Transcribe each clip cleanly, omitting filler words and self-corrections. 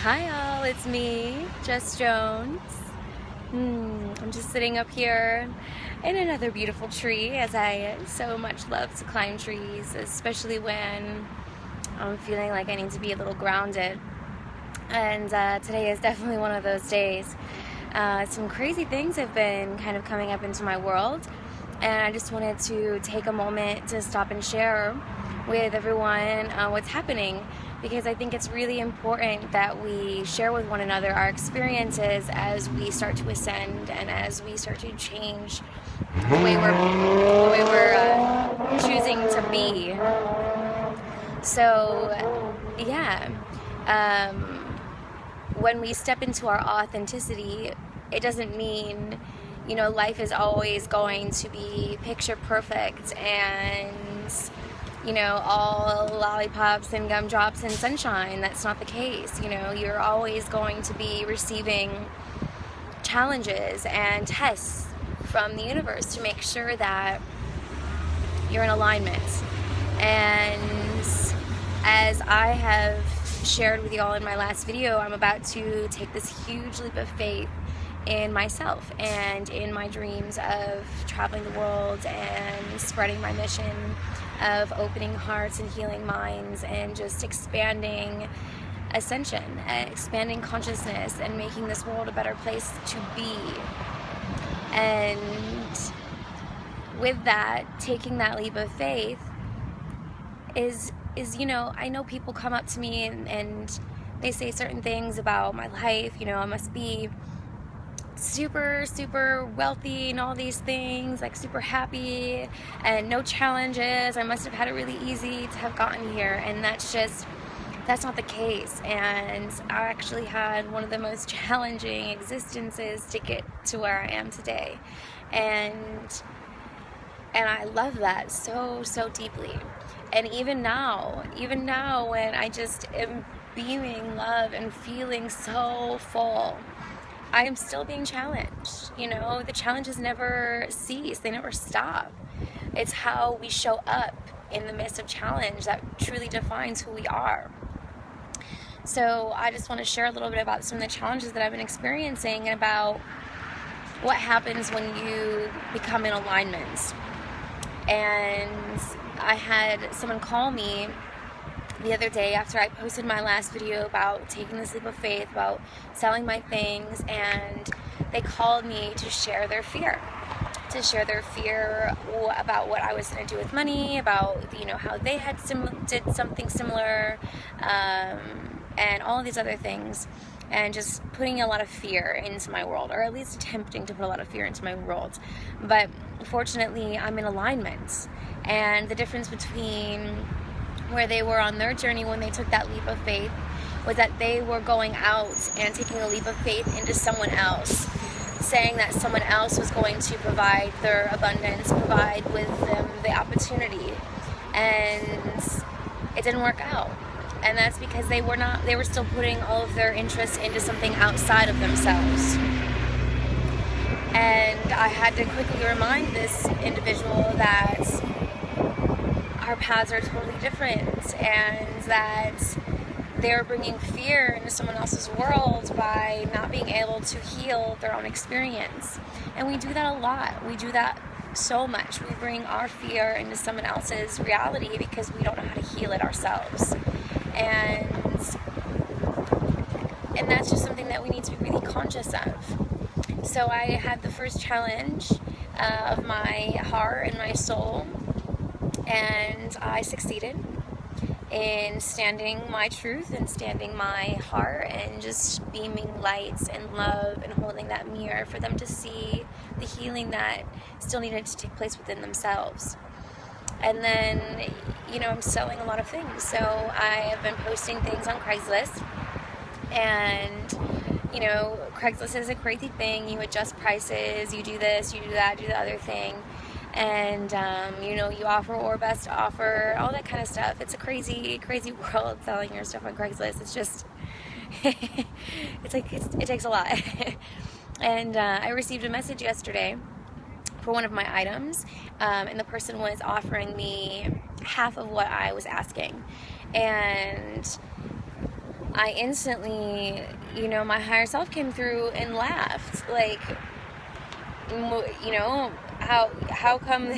Hi all, it's me, Jess Jones. I'm just sitting up here in another beautiful tree, as I so much love to climb trees, especially when I'm feeling like I need to be a little grounded. And today is definitely one of those days. Some crazy things have been kind of coming up into my world, and I just wanted to take a moment to stop and share with everyone what's happening, because I think it's really important that we share with one another our experiences as we start to ascend and as we start to change the way we're choosing to be. So, yeah, um, when we step into our authenticity, it doesn't mean, life is always going to be picture perfect and, all lollipops and gumdrops and sunshine. That's not the case. You're always going to be receiving challenges and tests from the universe to make sure that you're in alignment. And as I have shared with you all in my last video, I'm about to take this huge leap of faith in myself and in my dreams of traveling the world and spreading my mission of opening hearts and healing minds and just expanding ascension, expanding consciousness, and making this world a better place to be. And with that, taking that leap of faith is I know people come up to me and they say certain things about my life. I must be super wealthy and all these things, like super happy and no challenges. I must have had it really easy to have gotten here, and that's not the case. And I actually had one of the most challenging existences to get to where I am today, and I love that so deeply. And even now when I just am beaming love and feeling so full, I am still being challenged. The challenges never cease, they never stop. It's how we show up in the midst of challenge that truly defines who we are. So I just want to share a little bit about some of the challenges that I've been experiencing and about what happens when you become in alignment. And I had someone call me the other day after I posted my last video about taking this leap of faith, about selling my things, and they called me to share their fear. About what I was going to do with money, about how they had did something similar, and all of these other things, and just putting a lot of fear into my world, or at least attempting to put a lot of fear into my world. But fortunately, I'm in alignment, and the difference between where they were on their journey when they took that leap of faith was that they were going out and taking a leap of faith into someone else, saying that someone else was going to provide their abundance, provide with them the opportunity, and it didn't work out. And that's because they were still putting all of their interests into something outside of themselves. And I had to quickly remind this individual that our paths are totally different, and that they're bringing fear into someone else's world by not being able to heal their own experience. And we do that a lot. We do that so much. We bring our fear into someone else's reality because we don't know how to heal it ourselves. And that's just something that we need to be really conscious of. So I had the first challenge of my heart and my soul, and I succeeded in standing my truth and standing my heart and just beaming lights and love and holding that mirror for them to see the healing that still needed to take place within themselves. And then, I'm selling a lot of things. So I have been posting things on Craigslist, and Craigslist is a crazy thing. You adjust prices, you do this, you do that, do the other thing. And, you offer or best offer, all that kind of stuff. It's a crazy world selling your stuff on Craigslist. It's just, it takes a lot. And I received a message yesterday for one of my items, and the person was offering me half of what I was asking. And I instantly, my higher self came through and laughed. Like, how come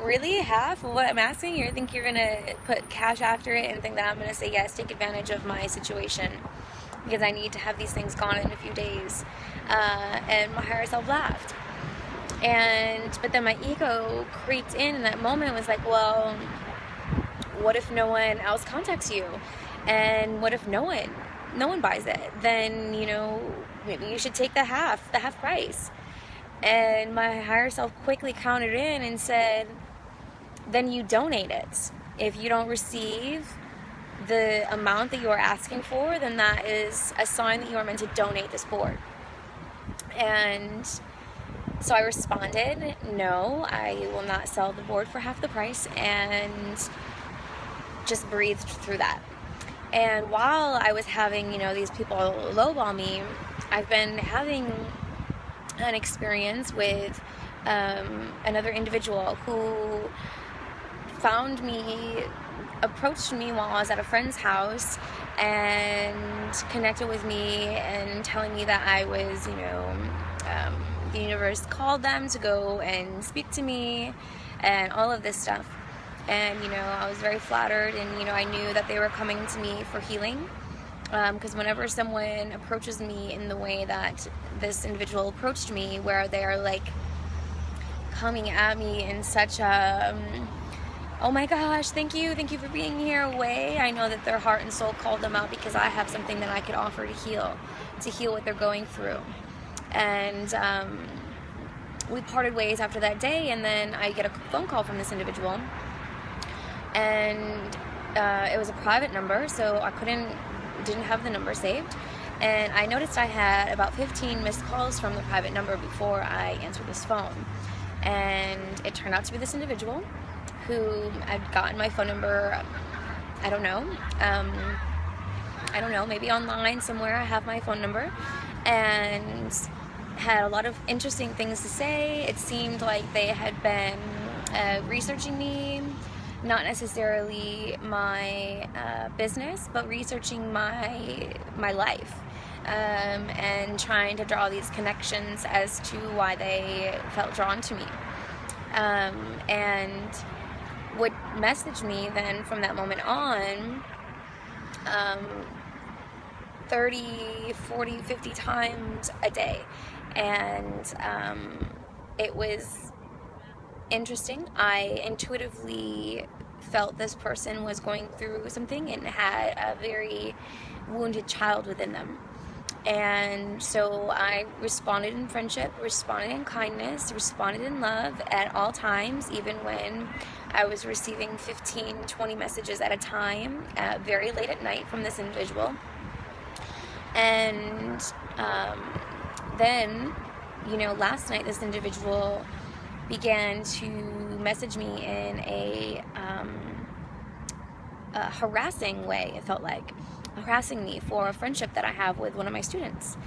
really half of what I'm asking? You think you're gonna put cash after it and think that I'm gonna say yes, take advantage of my situation because I need to have these things gone in a few days? And my higher self laughed. But then my ego creeped in that moment and was like, well, what if no one else contacts you? And what if no one buys it? Then, maybe you should take the half price. And my higher self quickly countered in and said, then you donate it. If you don't receive the amount that you are asking for, then that is a sign that you are meant to donate this board. And so I responded, no, I will not sell the board for half the price, and just breathed through that. And while I was having, these people lowball me, I've been having an experience with another individual who approached me while I was at a friend's house and connected with me and telling me that I was, the universe called them to go and speak to me and all of this stuff. And, I was very flattered, and, I knew that they were coming to me for healing. Because whenever someone approaches me in the way that this individual approached me, where they're like coming at me in such a, oh my gosh, thank you for being here way, I know that their heart and soul called them out because I have something that I could offer to heal what they're going through. And we parted ways after that day, and then I get a phone call from this individual, and it was a private number, so I didn't have the number saved, and I noticed I had about 15 missed calls from the private number before I answered this phone. And it turned out to be this individual who had gotten my phone number, I don't know, maybe online somewhere I have my phone number, and had a lot of interesting things to say. It seemed like they had been researching me, not necessarily my business, but researching my life, and trying to draw these connections as to why they felt drawn to me, and would message me then from that moment on 30, 40, 50 times a day. And it was interesting. I intuitively felt this person was going through something and had a very wounded child within them. And so I responded in friendship, responded in kindness, responded in love at all times, even when I was receiving 15, 20 messages at a time, very late at night from this individual. And then, last night this individual began to message me in a harassing way, it felt like. Harassing me for a friendship that I have with one of my students.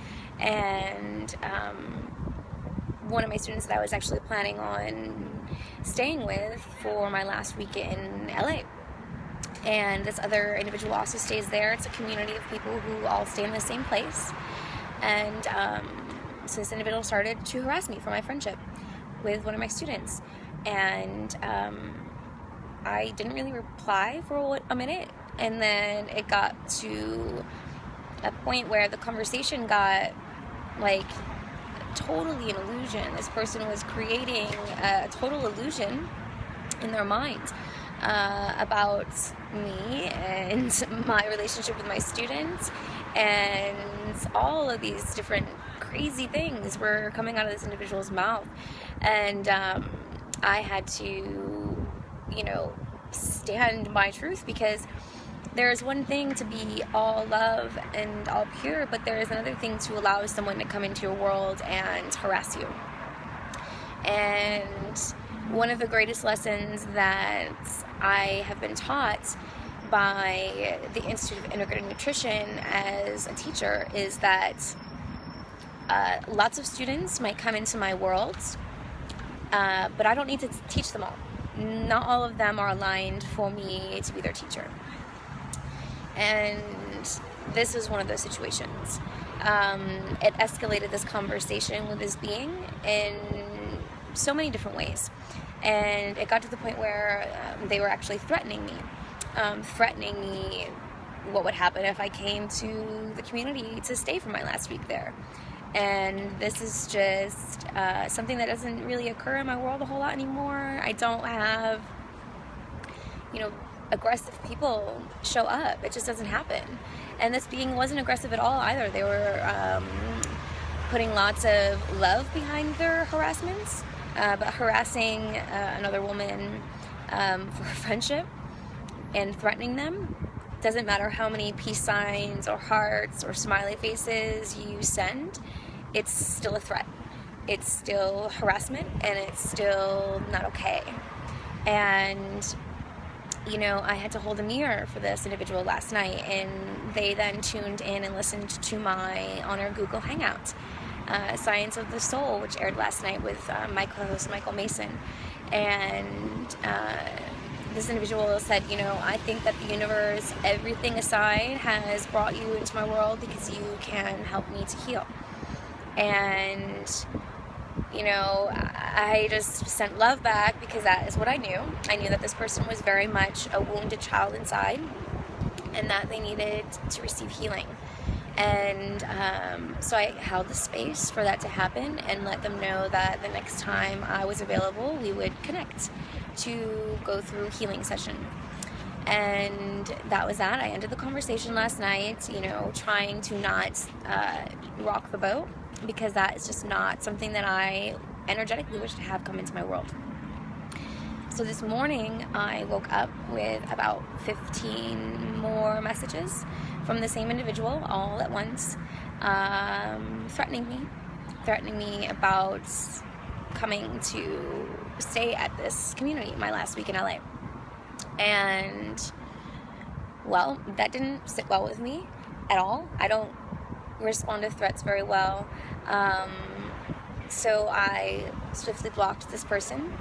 And one of my students that I was actually planning on staying with for my last week in LA. And this other individual also stays there. It's a community of people who all stay in the same place. And so this individual started to harass me for my friendship with one of my students. And I didn't really reply for a minute. And then it got to a point where the conversation got like totally an illusion. This person was creating a total illusion in their mind about me and my relationship with my students, and all of these different crazy things were coming out of this individual's mouth. And I had to, stand my truth, because there is one thing to be all love and all pure, but there is another thing to allow someone to come into your world and harass you. And one of the greatest lessons that I have been taught by the Institute of Integrative Nutrition as a teacher is that lots of students might come into my world, but I don't need to teach them all. Not all of them are aligned for me to be their teacher. And this was one of those situations. It escalated this conversation with this being in so many different ways. And it got to the point where they were actually threatening me what would happen if I came to the community to stay for my last week there. And this is just something that doesn't really occur in my world a whole lot anymore. I don't have, aggressive people show up. It just doesn't happen. And this being wasn't aggressive at all either. They were putting lots of love behind their harassments, but harassing another woman for friendship and threatening them. Doesn't matter how many peace signs or hearts or smiley faces you send, it's still a threat. It's still harassment, and it's still not okay. And I had to hold a mirror for this individual last night, and they then tuned in and listened to my on our Google Hangout, Science of the Soul, which aired last night with my co-host Michael Mason. And this individual said, I think that the universe, everything aside, has brought you into my world because you can help me to heal. And I just sent love back because that is what I knew. I knew that this person was very much a wounded child inside, and that they needed to receive healing. And so I held the space for that to happen and let them know that the next time I was available, we would connect to go through a healing session. And that was that. I ended the conversation last night, trying to not rock the boat, because that is just not something that I energetically wish to have come into my world. So this morning I woke up with about 15 more messages from the same individual all at once, threatening me about coming to stay at this community my last week in LA. And well, that didn't sit well with me at all. I don't respond to threats very well. So I swiftly blocked this person.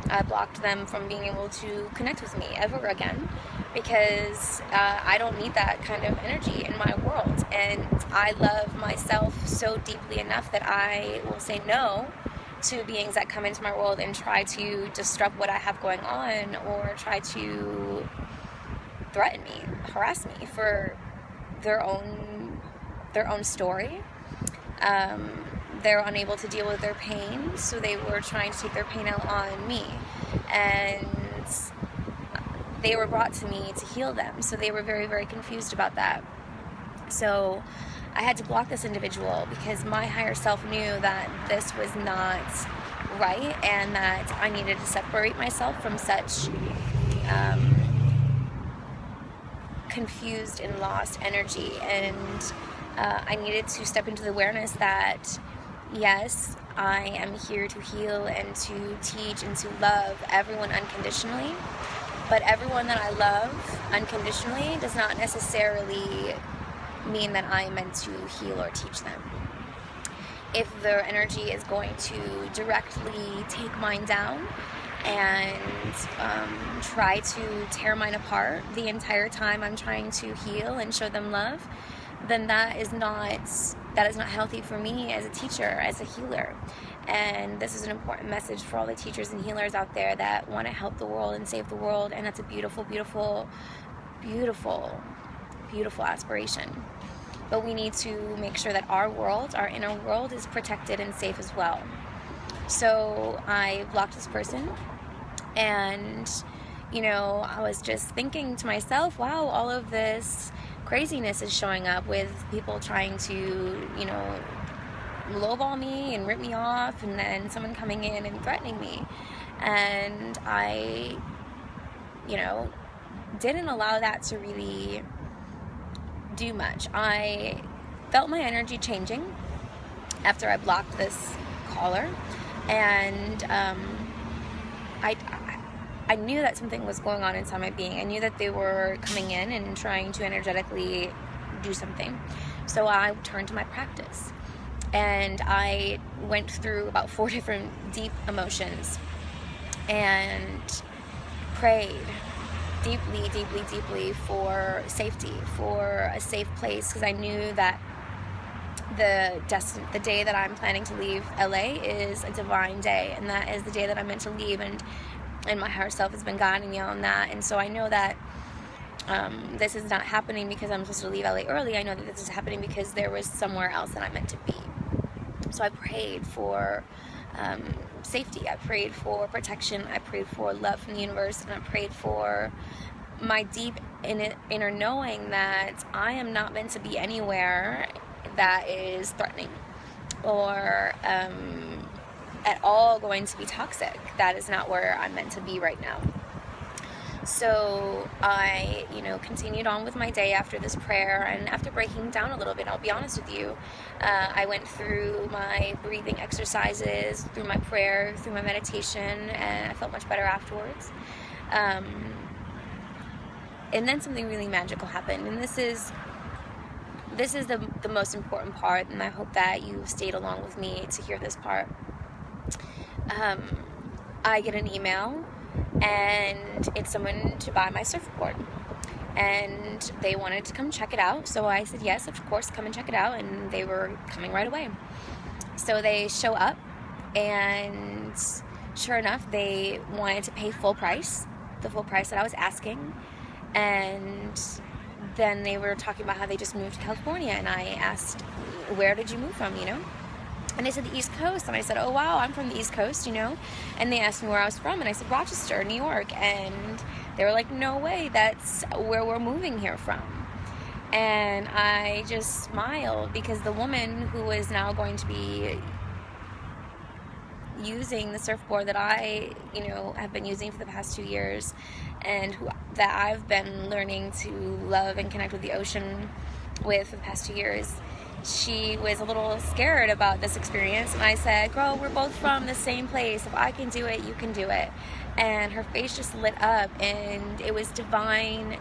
I blocked them from being able to connect with me ever again, because I don't need that kind of energy in my world. And I love myself so deeply enough that I will say no to beings that come into my world and try to disrupt what I have going on, or try to threaten me, harass me for their own story. They're unable to deal with their pain, so they were trying to take their pain out on me. And they were brought to me to heal them, so they were very, very confused about that. So I had to block this individual because my higher self knew that this was not right, and that I needed to separate myself from such confused and lost energy. And I needed to step into the awareness that, yes, I am here to heal and to teach and to love everyone unconditionally, but everyone that I love unconditionally does not necessarily mean that I am meant to heal or teach them. If their energy is going to directly take mine down and try to tear mine apart the entire time I'm trying to heal and show them love, then that is not healthy for me as a teacher, as a healer. And this is an important message for all the teachers and healers out there that want to help the world and save the world. And that's a beautiful, beautiful, beautiful, beautiful aspiration. But we need to make sure that our world, our inner world, is protected and safe as well. So I blocked this person, and I was just thinking to myself, wow, all of this craziness is showing up with people trying to, lowball me and rip me off, and then someone coming in and threatening me. And I, didn't allow that to really do much. I felt my energy changing after I blocked this caller, and I knew that something was going on inside my being. I knew that they were coming in and trying to energetically do something. So I turned to my practice, and I went through about 4 different deep emotions and prayed deeply, deeply, deeply for safety, for a safe place, because I knew that the day that I'm planning to leave LA is a divine day, and that is the day that I'm meant to leave, and my higher self has been guiding me on that. And so I know that this is not happening because I'm supposed to leave LA early. I know that this is happening because there was somewhere else that I'm meant to be. So I prayed for safety, I prayed for protection, I prayed for love from the universe, and I prayed for my deep inner knowing that I am not meant to be anywhere that is threatening or at all going to be toxic. That is not where I'm meant to be right now. So I, continued on with my day after this prayer, and after breaking down a little bit, I'll be honest with you, I went through my breathing exercises, through my prayer, through my meditation, and I felt much better afterwards. And then something really magical happened, and this is the most important part, and I hope that you stayed along with me to hear this part. I get an email, and it's someone to buy my surfboard, and they wanted to come check it out. So I said yes, of course, come and check it out, and they were coming right away. So they show up, and sure enough, they wanted to pay full price, the full price that I was asking. And then they were talking about how they just moved to California, and I asked, where did you move from, And they said the East Coast, and I said, oh wow, I'm from the East Coast, And they asked me where I was from, and I said Rochester, New York, and they were like, no way, that's where we're moving here from. And I just smiled, because the woman who was now going to be using the surfboard that I, have been using for the past 2 years, and that I've been learning to love and connect with the ocean with for the past 2 years, she was a little scared about this experience. And I said, girl, we're both from the same place. If I can do it, you can do it. And her face just lit up, and it was divine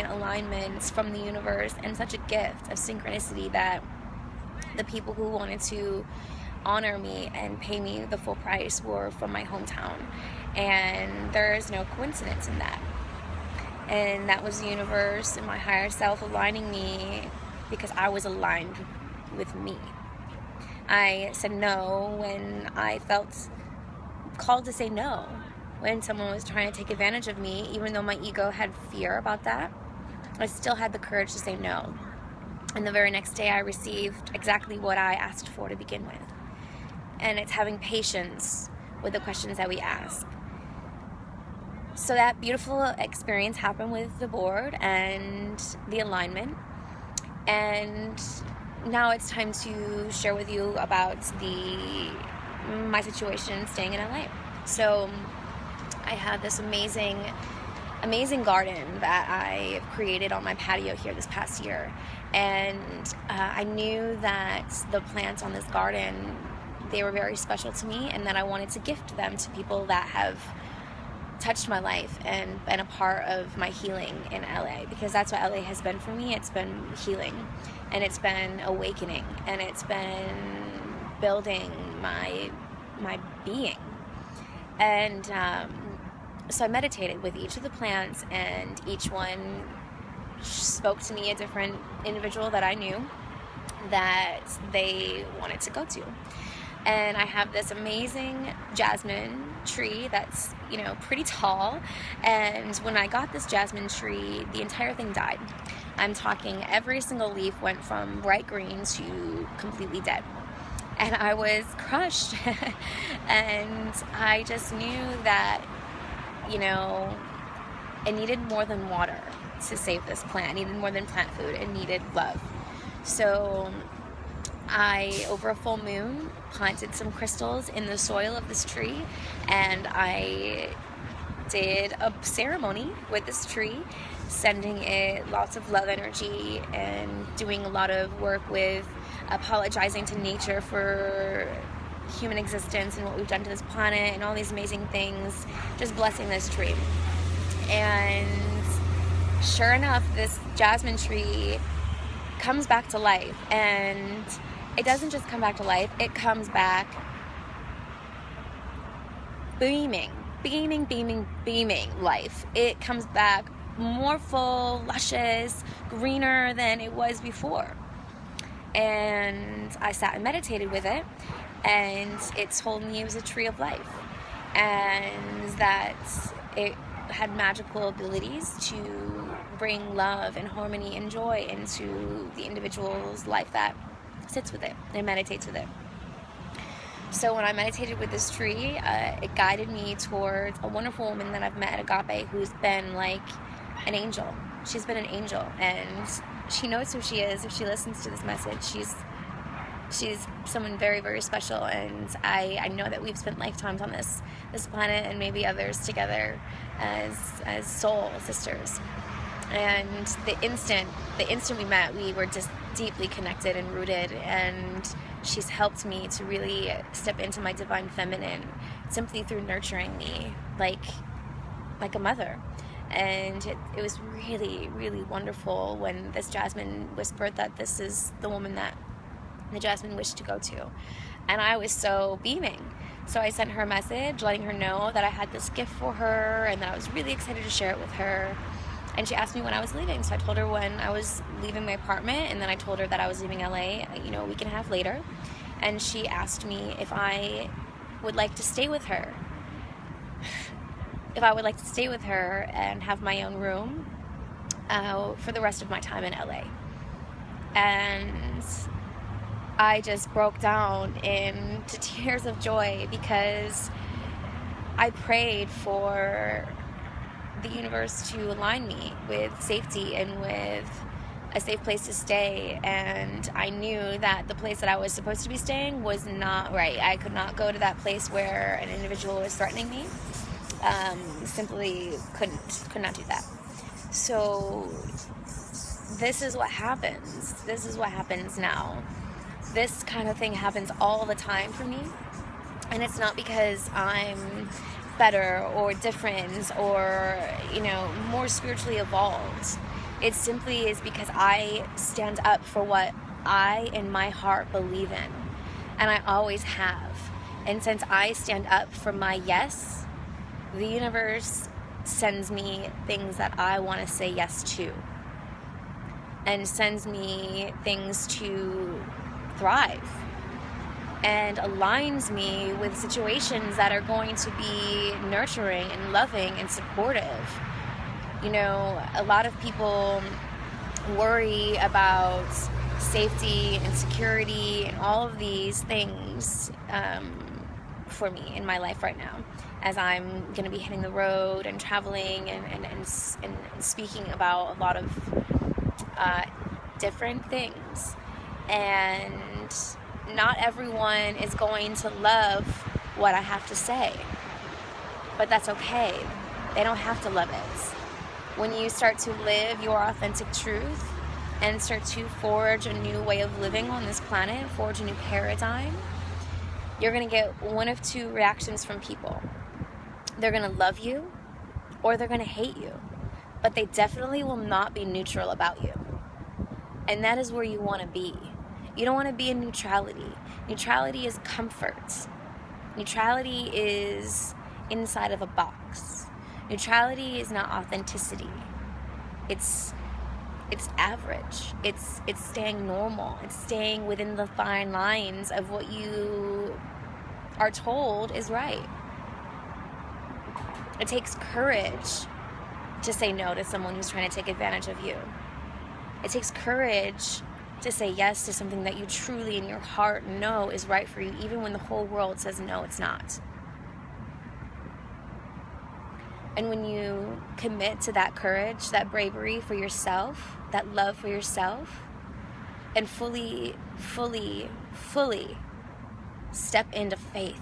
alignments from the universe, and such a gift of synchronicity that the people who wanted to honor me and pay me the full price were from my hometown. And there is no coincidence in that. And that was the universe and my higher self aligning me, because I was aligned with me. I said no when I felt called to say no. When someone was trying to take advantage of me, even though my ego had fear about that, I still had the courage to say no. And the very next day I received exactly what I asked for to begin with. And it's having patience with the questions that we ask. So that beautiful experience happened with the board and the alignment. And now it's time to share with you about my situation staying in LA. So I have this amazing garden that I created on my patio here this past year. And I knew that the plants on this garden, they were very special to me, and that I wanted to gift them to people that have touched my life and been a part of my healing in LA, because that's what LA has been for me. It's been healing, and it's been awakening, and it's been building my being. And so I meditated with each of the plants, and each one spoke to me, a different individual that I knew that they wanted to go to. And I have this amazing jasmine tree that's, pretty tall. And when I got this jasmine tree, the entire thing died. I'm talking every single leaf went from bright green to completely dead. And I was crushed. And I just knew that, it needed more than water to save this plant. It needed more than plant food. It needed love. So I, over a full moon, planted some crystals in the soil of this tree, and I did a ceremony with this tree, sending it lots of love energy and doing a lot of work with apologizing to nature for human existence and what we've done to this planet and all these amazing things, just blessing this tree. And sure enough, this jasmine tree comes back to life, and it doesn't just come back to life, it comes back beaming life. It comes back more full, luscious, greener than it was before. And I sat and meditated with it, and it told me it was a tree of life, and that it had magical abilities to bring love and harmony and joy into the individual's life that sits with it and meditates with it. So when I meditated with this tree, it guided me towards a wonderful woman that I've met at Agape, who's been like an angel. She's been an angel, and she knows who she is if she listens to this message. She's someone very, very special, and I know that we've spent lifetimes on this planet, and maybe others together as soul sisters. And the instant we met, we were just deeply connected and rooted, and she's helped me to really step into my divine feminine simply through nurturing me like a mother. And it was really, really wonderful when this Jasmine whispered that this is the woman that the Jasmine wished to go to. And I was so beaming. So I sent her a message letting her know that I had this gift for her and that I was really excited to share it with her. And she asked me when I was leaving. So I told her when I was leaving my apartment, and then I told her that I was leaving LA, a week and a half later. And she asked me if I would like to stay with her. If I would like to stay with her and have my own room for the rest of my time in LA. And I just broke down into tears of joy, because I prayed for the universe to align me with safety and with a safe place to stay, and I knew that the place that I was supposed to be staying was not right. I could not go to that place where an individual was threatening me. Simply could not do that. So this is what happens. This is what happens now. This kind of thing happens all the time for me, and it's not because I'm better or different or more spiritually evolved. It simply is because I stand up for what I in my heart believe in, and I always have. And since I stand up for my yes, the universe sends me things that I want to say yes to, and sends me things to thrive, and aligns me with situations that are going to be nurturing and loving and supportive. A lot of people worry about safety and security and all of these things for me in my life right now, as I'm going to be hitting the road and traveling and speaking about a lot of different things. And not everyone is going to love what I have to say, but that's okay. They don't have to love it. When you start to live your authentic truth and start to forge a new way of living on this planet, forge a new paradigm, you're going to get one of two reactions from people. They're going to love you, or they're going to hate you, but they definitely will not be neutral about you. And that is where you want to be. You don't want to be in neutrality. Neutrality is comfort. Neutrality is inside of a box. Neutrality is not authenticity. It's average. It's staying normal. It's staying within the fine lines of what you are told is right. It takes courage to say no to someone who's trying to take advantage of you. It takes courage to say yes to something that you truly in your heart know is right for you, even when the whole world says no, it's not. And when you commit to that courage, that bravery for yourself, that love for yourself, and fully step into faith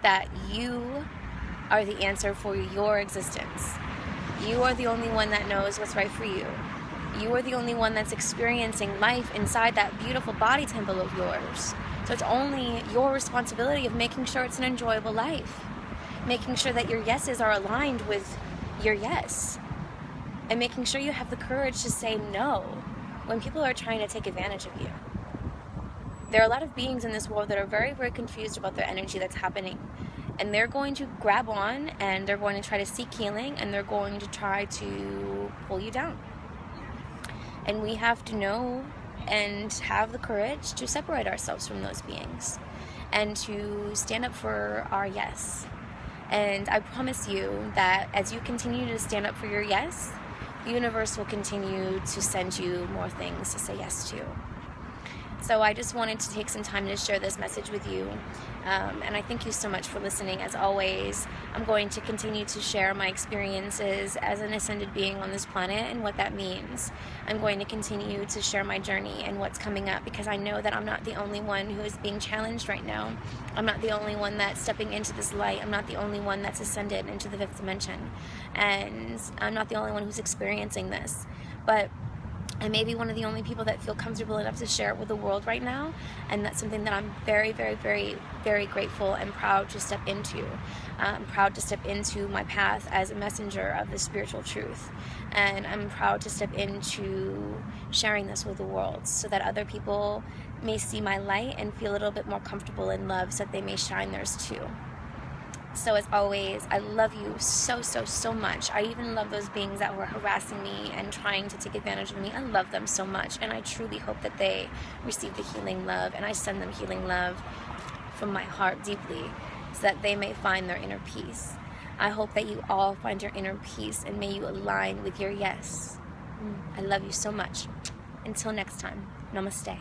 that you are the answer for your existence. You are the only one that knows what's right for you. You are the only one that's experiencing life inside that beautiful body temple of yours. So it's only your responsibility of making sure it's an enjoyable life. Making sure that your yeses are aligned with your yes. And making sure you have the courage to say no when people are trying to take advantage of you. There are a lot of beings in this world that are very, very confused about the energy that's happening. and they're going to grab on, and they're going to try to seek healing, and they're going to try to pull you down. And we have to know and have the courage to separate ourselves from those beings and to stand up for our yes. And I promise you that as you continue to stand up for your yes, the universe will continue to send you more things to say yes to. So I just wanted to take some time to share this message with you. And I thank you so much for listening. As always, I'm going to continue to share my experiences as an ascended being on this planet and what that means. I'm going to continue to share my journey and what's coming up, because I know that I'm not the only one who is being challenged right now. I'm not the only one that's stepping into this light. I'm not the only one that's ascended into the 5th dimension. And I'm not the only one who's experiencing this. But I may be one of the only people that feel comfortable enough to share it with the world right now, and that's something that I'm very, very, very, very grateful and proud to step into. I'm proud to step into my path as a messenger of the spiritual truth, and I'm proud to step into sharing this with the world so that other people may see my light and feel a little bit more comfortable in love, so that they may shine theirs too. So as always, I love you so, so, so much. I even love those beings that were harassing me and trying to take advantage of me. I love them so much, and I truly hope that they receive the healing love, and I send them healing love from my heart deeply, so that they may find their inner peace. I hope that you all find your inner peace, and may you align with your yes. I love you so much. Until next time, namaste.